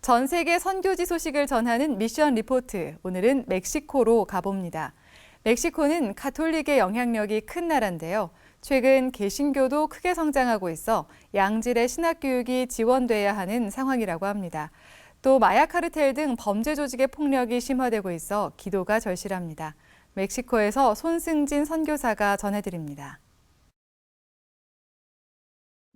전 세계 선교지 소식을 전하는 미션 리포트. 오늘은 멕시코로 가봅니다. 멕시코는 가톨릭의 영향력이 큰 나라인데요. 최근 개신교도 크게 성장하고 있어 양질의 신학 교육이 지원돼야 하는 상황이라고 합니다. 또 마약 카르텔 등 범죄 조직의 폭력이 심화되고 있어 기도가 절실합니다. 멕시코에서 손승진 선교사가 전해드립니다.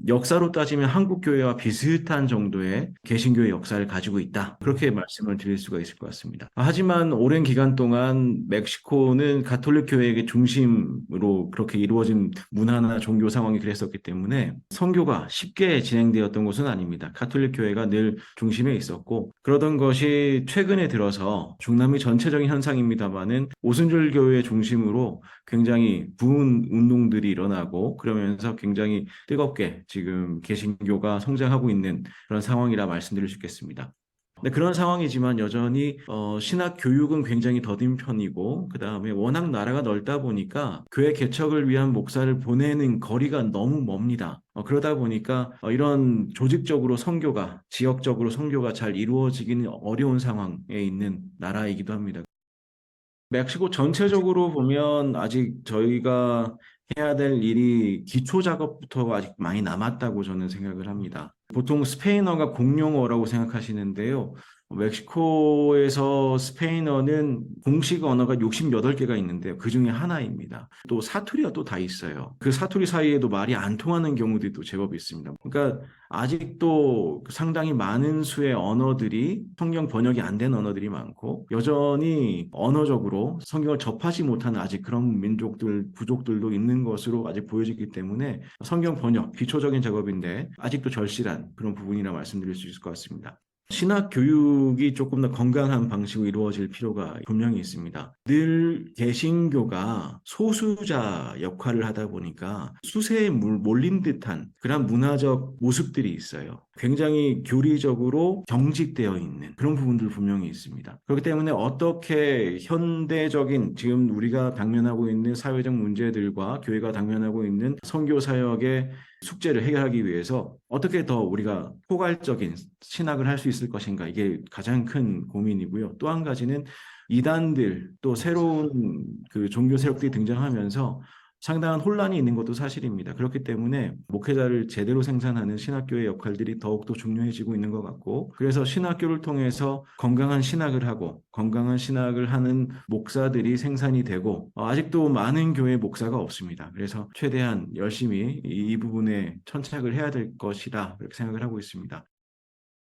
역사로 따지면 한국 교회와 비슷한 정도의 개신교의 역사를 가지고 있다. 그렇게 말씀을 드릴 수가 있을 것 같습니다. 하지만 오랜 기간 동안 멕시코는 가톨릭 교회의 중심으로 그렇게 이루어진 문화나 종교 상황이 그랬었기 때문에 선교가 쉽게 진행되었던 곳은 아닙니다. 가톨릭 교회가 늘 중심에 있었고, 그러던 것이 최근에 들어서 중남미 전체적인 현상입니다마는 오순절 교회 중심으로 굉장히 부흥 운동들이 일어나고, 그러면서 굉장히 뜨겁게 지금 개신교가 성장하고 있는 그런 상황이라 말씀드릴 수 있겠습니다. 네, 그런 상황이지만 여전히 신학 교육은 굉장히 더딘 편이고, 그 다음에 워낙 나라가 넓다 보니까 교회 개척을 위한 목사를 보내는 거리가 너무 멉니다. 그러다 보니까 이런 조직적으로 선교가, 지역적으로 선교가 잘 이루어지기는 어려운 상황에 있는 나라이기도 합니다. 멕시코 전체적으로 보면 아직 저희가 해야 될 일이 기초 작업부터 아직 많이 남았다고 저는 생각을 합니다. 보통 스페인어가 공용어라고 생각하시는데요. 멕시코에서 스페인어는 공식 언어가 68개가 있는데요. 그 중에 하나입니다. 또 사투리가 또 다 있어요. 그 사투리 사이에도 말이 안 통하는 경우들도 제법 있습니다. 그러니까 아직도 상당히 많은 수의 언어들이 성경 번역이 안 된 언어들이 많고, 여전히 언어적으로 성경을 접하지 못하는 아직 그런 민족들, 부족들도 있는 것으로 아직 보여지기 때문에 성경 번역, 기초적인 작업인데 아직도 절실한 그런 부분이라 말씀드릴 수 있을 것 같습니다. 신학 교육이 조금 더 건강한 방식으로 이루어질 필요가 분명히 있습니다. 늘 개신교가 소수자 역할을 하다 보니까 수세에 몰린 듯한 그런 문화적 모습들이 있어요. 굉장히 교리적으로 경직되어 있는 그런 부분들 분명히 있습니다. 그렇기 때문에 어떻게 현대적인 지금 우리가 당면하고 있는 사회적 문제들과 교회가 당면하고 있는 선교 사역의 숙제를 해결하기 위해서 어떻게 더 우리가 포괄적인 신학을 할 수 있을 것인가, 이게 가장 큰 고민이고요. 또 한 가지는 이단들, 또 새로운 그 종교 세력들이 등장하면서 상당한 혼란이 있는 것도 사실입니다. 그렇기 때문에 목회자를 제대로 생산하는 신학교의 역할들이 더욱더 중요해지고 있는 것 같고, 그래서 신학교를 통해서 건강한 신학을 하고 건강한 신학을 하는 목사들이 생산이 되고, 아직도 많은 교회 목사가 없습니다. 그래서 최대한 열심히 이 부분에 천착을 해야 될 것이다, 그렇게 생각을 하고 있습니다.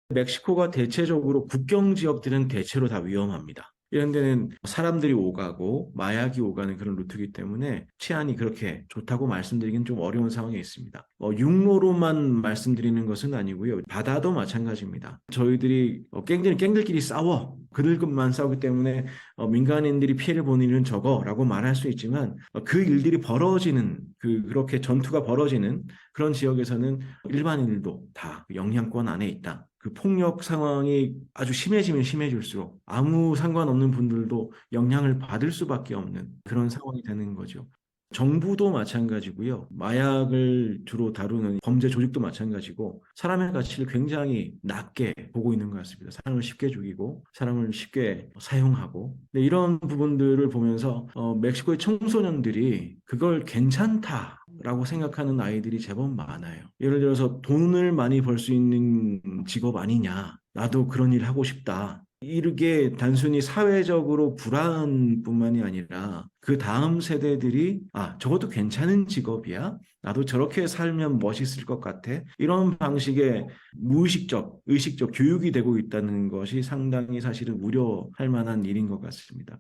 멕시코가 대체적으로 국경 지역들은 대체로 다 위험합니다. 이런 데는 사람들이 오가고 마약이 오가는 그런 루트이기 때문에 치안이 그렇게 좋다고 말씀드리기는 좀 어려운 상황에 있습니다. 육로로만 말씀드리는 것은 아니고요. 바다도 마찬가지입니다. 저희들이 깽들끼리 싸워. 그들만 싸우기 때문에 민간인들이 피해를 보는 일은 적어라고 말할 수 있지만, 그 일들이 벌어지는, 그렇게 전투가 벌어지는 그런 지역에서는 일반인들도 다 영향권 안에 있다. 그 폭력 상황이 아주 심해지면 심해질수록 아무 상관없는 분들도 영향을 받을 수밖에 없는 그런 상황이 되는 거죠. 정부도 마찬가지고요. 마약을 주로 다루는 범죄 조직도 마찬가지고, 사람의 가치를 굉장히 낮게 보고 있는 것 같습니다. 사람을 쉽게 죽이고 사람을 쉽게 사용하고. 근데 이런 부분들을 보면서 멕시코의 청소년들이 그걸 괜찮다라고 생각하는 아이들이 제법 많아요. 예를 들어서 돈을 많이 벌 수 있는 직업 아니냐, 나도 그런 일 하고 싶다. 이게 단순히 사회적으로 불안뿐만이 아니라 그 다음 세대들이 저것도 괜찮은 직업이야? 나도 저렇게 살면 멋있을 것 같아? 이런 방식의 무의식적, 의식적 교육이 되고 있다는 것이 상당히 사실은 우려할 만한 일인 것 같습니다.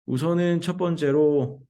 우선은 첫 번째로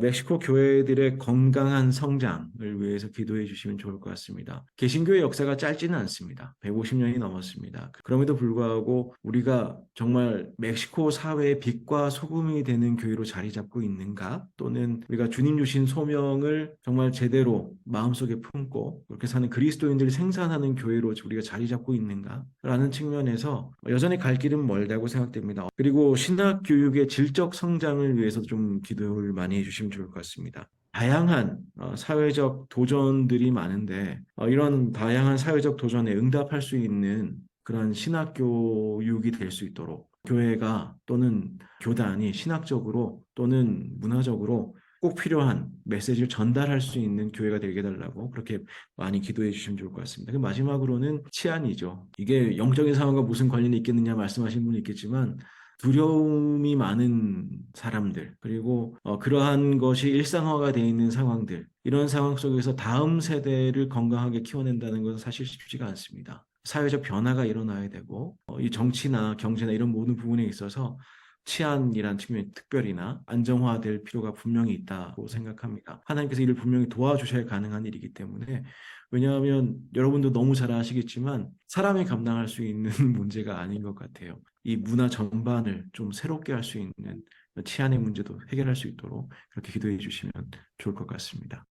멕시코 교회들의 건강한 성장을 위해서 기도해 주시면 좋을 것 같습니다. 개신교의 역사가 짧지는 않습니다. 150년이 넘었습니다. 그럼에도 불구하고 우리가 정말 멕시코 사회의 빛과 소금이 되는 교회로 자리 잡고 있는가? 또는 우리가 주님 주신 소명을 정말 제대로 마음속에 품고 그렇게 사는 그리스도인들이 생산하는 교회로 우리가 자리 잡고 있는가? 라는 측면에서 여전히 갈 길은 멀다고 생각됩니다. 그리고 신학 교육의 질적 성장을 위해서 좀 기도를 많이 해주시면 좋을 것 같습니다. 다양한 사회적 도전들이 많은데, 이런 다양한 사회적 도전에 응답할 수 있는 그런 신학 교육이 될 수 있도록 교회가 또는 교단이 신학적으로 또는 문화적으로 꼭 필요한 메시지를 전달할 수 있는 교회가 되게 해달라고 그렇게 많이 기도해 주시면 좋을 것 같습니다. 그 마지막으로는 치안이죠. 이게 영적인 상황과 무슨 관련이 있겠느냐 말씀하시는 분이 있겠지만 두려움이 많은 사람들, 그리고 그러한 것이 일상화가 되어 있는 상황들, 이런 상황 속에서 다음 세대를 건강하게 키워낸다는 것은 사실 쉽지가 않습니다. 사회적 변화가 일어나야 되고, 이 정치나 경제나 이런 모든 부분에 있어서 치안이란 측면, 특별히나 안정화될 필요가 분명히 있다고 생각합니다. 하나님께서 이를 분명히 도와주셔야 가능한 일이기 때문에, 왜냐하면 여러분도 너무 잘 아시겠지만 사람이 감당할 수 있는 문제가 아닌 것 같아요. 이 문화 전반을 좀 새롭게 할 수 있는 치안의 문제도 해결할 수 있도록 그렇게 기도해 주시면 좋을 것 같습니다.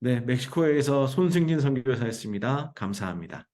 네, 멕시코에서 손승진 선교사였습니다. 감사합니다.